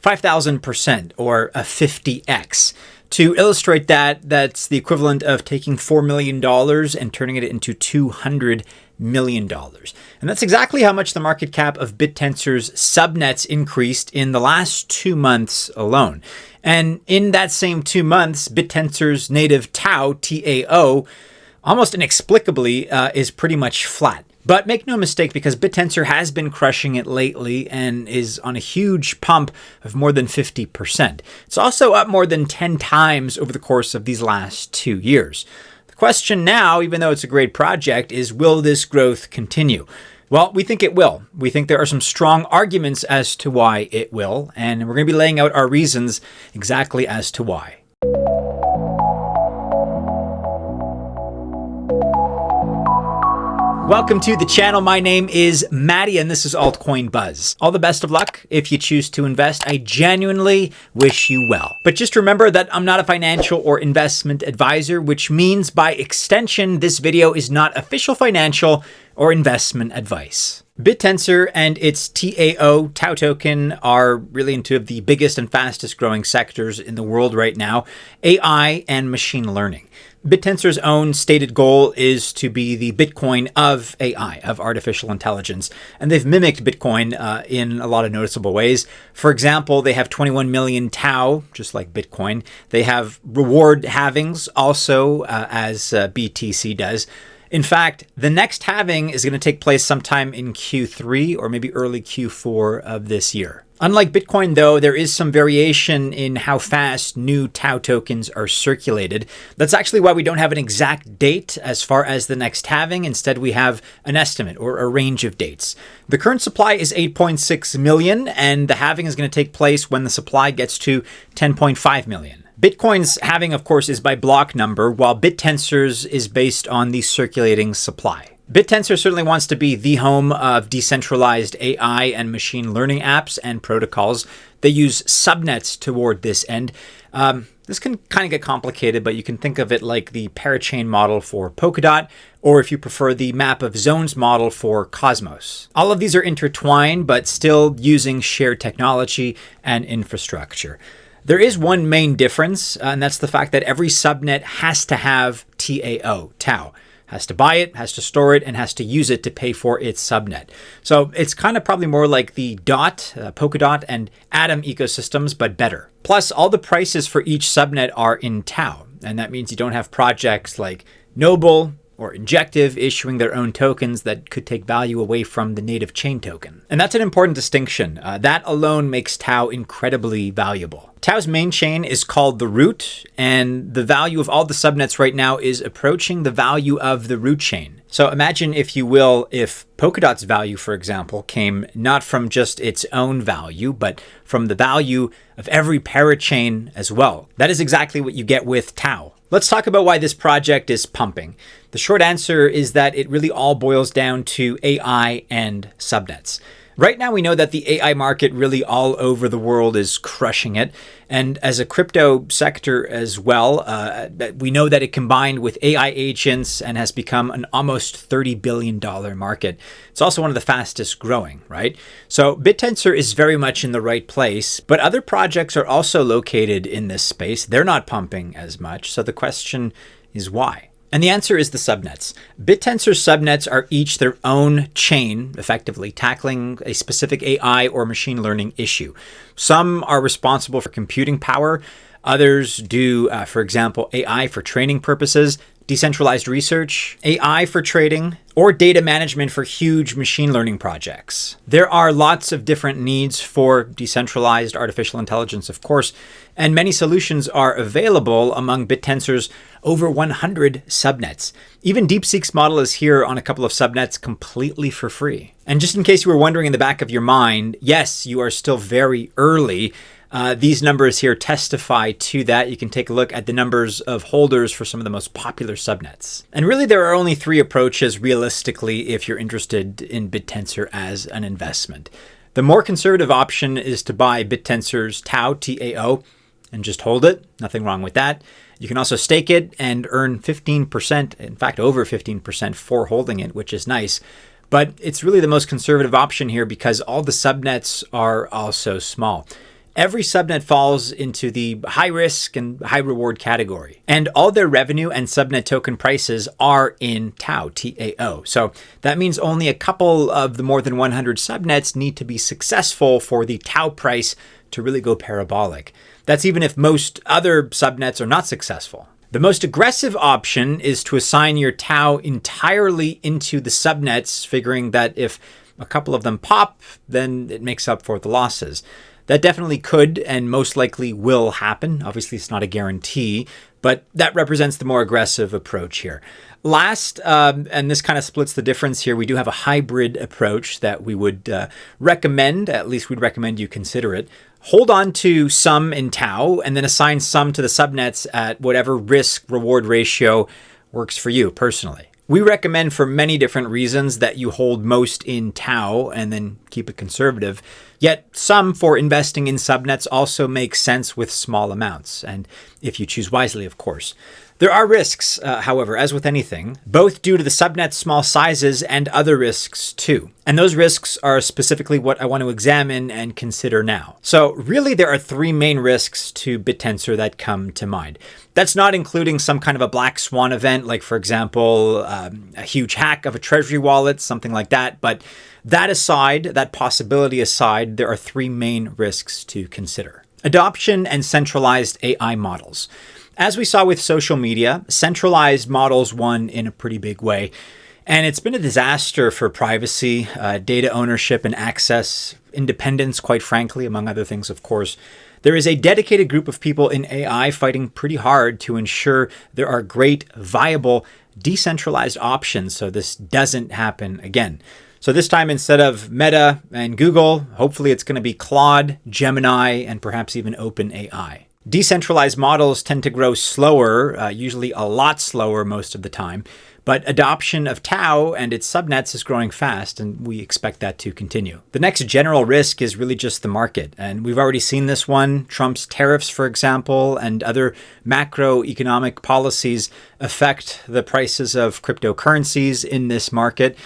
5,000% or a 50x. To illustrate that, that's the equivalent of taking $4 million and turning it into $200 million. And that's exactly how much the market cap of Bittensor's subnets increased in the last 2 months alone. And in that same 2 months, Bittensor's native TAO, TAO, almost inexplicably is pretty much flat. But make no mistake, because Bittensor has been crushing it lately and is on a huge pump of more than 50%. It's also up more than 10 times over the course of these last 2 years. The question now, even though it's a great project, is will this growth continue? Well, we think it will. We think there are some strong arguments as to why it will, and we're going to be laying out our reasons exactly as to why. Welcome to the channel. My name is Maddie and this is Altcoin Buzz. All the best of luck if you choose to invest. I genuinely wish you well. But just remember that I'm not a financial or investment advisor, which means by extension, this video is not official financial or investment advice. Bittensor and its TAO token are really in two of the biggest and fastest growing sectors in the world right now, AI and machine learning. Bittensor's own stated goal is to be the Bitcoin of AI, of artificial intelligence, and they've mimicked Bitcoin in a lot of noticeable ways. For example, they have 21 million TAO, just like Bitcoin. They have reward halvings also, as BTC does. In fact, the next halving is going to take place sometime in Q3 or maybe early Q4 of this year. Unlike Bitcoin, though, there is some variation in how fast new TAO tokens are circulated. That's actually why we don't have an exact date as far as the next halving. Instead, we have an estimate or a range of dates. The current supply is 8.6 million, and the halving is going to take place when the supply gets to 10.5 million. Bitcoin's halving, of course, is by block number, while Bittensor's is based on the circulating supply. Bittensor certainly wants to be the home of decentralized AI and machine learning apps and protocols. They use subnets toward this end. This can kind of get complicated, but you can think of it like the parachain model for Polkadot, or if you prefer, the map of zones model for Cosmos. All of these are intertwined, but still using shared technology and infrastructure. There is one main difference, and that's the fact that every subnet has to have TAO. Has to buy it, has to store it, and has to use it to pay for its subnet. So it's kind of probably more like the Polkadot, and Atom ecosystems, but better. Plus, all the prices for each subnet are in TAO, and that means you don't have projects like Noble or Injective issuing their own tokens that could take value away from the native chain token. And that's an important distinction. That alone makes TAO incredibly valuable. TAO's main chain is called the root, and the value of all the subnets right now is approaching the value of the root chain. So imagine, if you will, if Polkadot's value, for example, came not from just its own value, but from the value of every parachain as well. That is exactly what you get with TAO. Let's talk about why this project is pumping. The short answer is that it really all boils down to AI and subnets. Right now, we know that the AI market really all over the world is crushing it. And as a crypto sector as well, we know that it combined with AI agents and has become an almost $30 billion market. It's also one of the fastest growing, right? So Bittensor is very much in the right place, but other projects are also located in this space. They're not pumping as much. So the question is why? And the answer is the subnets. Bittensor's subnets are each their own chain, effectively tackling a specific AI or machine learning issue. Some are responsible for computing power. Others do, for example, AI for training purposes, decentralized research, AI for trading, or data management for huge machine learning projects. There are lots of different needs for decentralized artificial intelligence, of course, and many solutions are available among Bittensor's over 100 subnets. Even DeepSeek's model is here on a couple of subnets completely for free. And just in case you were wondering in the back of your mind, yes, you are still very early. These numbers here testify to that. You can take a look at the numbers of holders for some of the most popular subnets. And really, there are only three approaches realistically if you're interested in Bittensor as an investment. The more conservative option is to buy Bittensor's TAO, and just hold it. Nothing wrong with that. You can also stake it and earn 15%, in fact, over 15% for holding it, which is nice. But it's really the most conservative option here because all the subnets are also small. Every subnet falls into the high risk and high reward category. And all their revenue and subnet token prices are in TAO, TAO. So that means only a couple of the more than 100 subnets need to be successful for the TAO price to really go parabolic. That's even if most other subnets are not successful. The most aggressive option is to assign your TAO entirely into the subnets, figuring that if a couple of them pop, then it makes up for the losses. That definitely could and most likely will happen. Obviously, it's not a guarantee, but that represents the more aggressive approach here. Last, and this kind of splits the difference here, we do have a hybrid approach that we would recommend, at least we'd recommend you consider it. Hold on to some in TAO and then assign some to the subnets at whatever risk-reward ratio works for you personally. We recommend for many different reasons that you hold most in TAO and then keep it conservative. Yet some for investing in subnets also make sense with small amounts, and if you choose wisely, of course. There are risks, however, as with anything, both due to the subnet's small sizes and other risks too. And those risks are specifically what I want to examine and consider now. So really, there are three main risks to Bittensor that come to mind. That's not including some kind of a black swan event, like, for example, a huge hack of a treasury wallet, something like that. But that aside, that possibility aside, there are three main risks to consider. Adoption and centralized AI models. As we saw with social media, centralized models won in a pretty big way. And it's been a disaster for privacy, data ownership and access, independence, quite frankly, among other things, of course. There is a dedicated group of people in AI fighting pretty hard to ensure there are great, viable, decentralized options so this doesn't happen again. So this time, instead of Meta and Google, hopefully it's going to be Claude, Gemini, and perhaps even OpenAI. Decentralized models tend to grow slower, usually a lot slower most of the time, but adoption of TAO and its subnets is growing fast, and we expect that to continue. The next general risk is really just the market, and we've already seen this one. Trump's tariffs, for example, and other macroeconomic policies affect the prices of cryptocurrencies in this market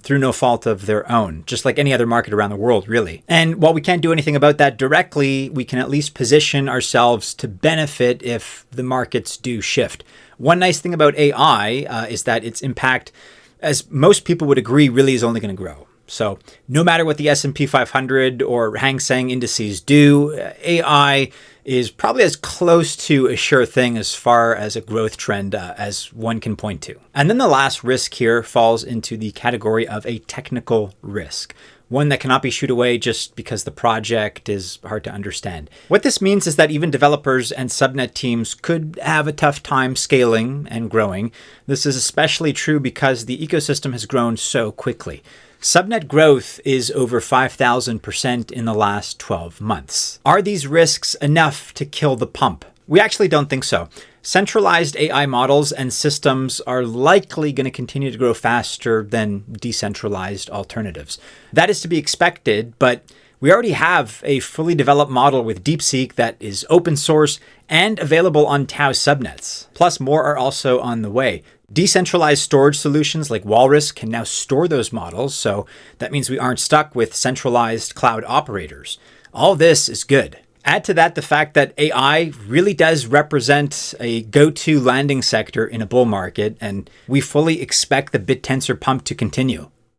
through no fault of their own, just like any other market around the world, really. And while we can't do anything about that directly, we can at least position ourselves to benefit if the markets do shift. One nice thing about AI is that its impact, as most people would agree, really is only going to grow. So no matter what the S&P 500 or Hang Seng indices do, AI is probably as close to a sure thing as far as a growth trend as one can point to. And then the last risk here falls into the category of a technical risk. One that cannot be shooed away just because the project is hard to understand. What this means is that even developers and subnet teams could have a tough time scaling and growing. This is especially true because the ecosystem has grown so quickly. Subnet growth is over 5,000% in the last 12 months. Are these risks enough to kill the pump? We actually don't think so. Centralized AI models and systems are likely going to continue to grow faster than decentralized alternatives. That is to be expected, but we already have a fully developed model with DeepSeek that is open source and available on TAO subnets. Plus, more are also on the way. Decentralized storage solutions like Walrus can now store those models, so that means we aren't stuck with centralized cloud operators. All this is good. Add to that the fact that AI really does represent a go-to landing sector in a bull market, and we fully expect the Bittensor pump to continue.